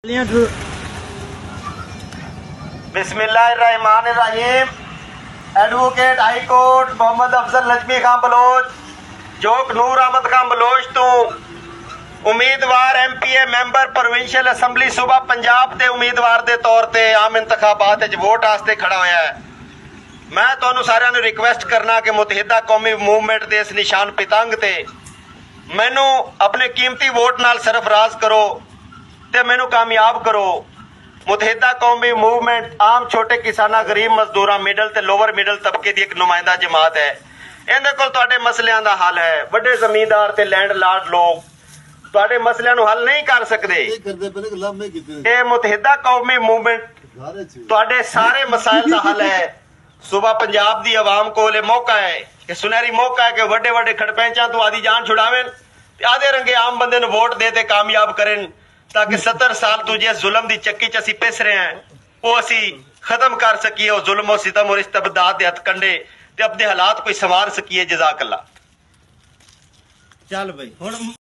बिस्मिल्लाहिर्रहमानिर्रहीम। Advocate high court Mohammad Afzal Najmi Khan Baloch, जोक नूर अहमद खान बलोच तू उम्मीदवार MPA मैंबर प्रोविंशियल असैम्बली सूबा पंजाब के उम्मीदवार के तौर पर आम इंतखाबात वोट वास्ते खड़ा होया है। मैं तुहानू सारिਆਂ ਨੂੰ रिक्वेस्ट करना कि मुतहिदा कौमी मूवमेंट के इस निशान पतंग ते मैनू अपने कीमती वोट नाल सरफराज करो ते मैनू कामयाब करो। मुतहिदा कौमी मूवमेंट आम छोटे किसाना, गरीब मजदूर, मिडल ते लोअर मिडल तबके की एक नुमाइंदा जमात है। इहदे कोल तुहाडे मसलियां दा हल है। वड्डे जमींदार ते लैंड लॉर्ड लोग तुहाडे मसलियां नू हल नहीं कर सकते। ये मुतहिदा कौमी मूवमेंट तुहाडे सारे मसाइल दा हल है। सूबा पंजाब दी आवाम कोल ये मौका है कि सुनहरी मौका है कि वड्डे वड्डे खड़पैंचां तो आदी जान छुड़ावें ते आधे रंगे आम बंदे नू वोट दे ते कामयाब करें, ताकि 70 साल तू जिस जुल्म की चक्की च असी पिस रहे हैं वो असी खत्म कर सकीए। और जुल्म और सितम और इस्तबदाद के हथकंडे ते अपने हालात कोई संवार सकीए। जज़ाकल्लाह। चल बई हुण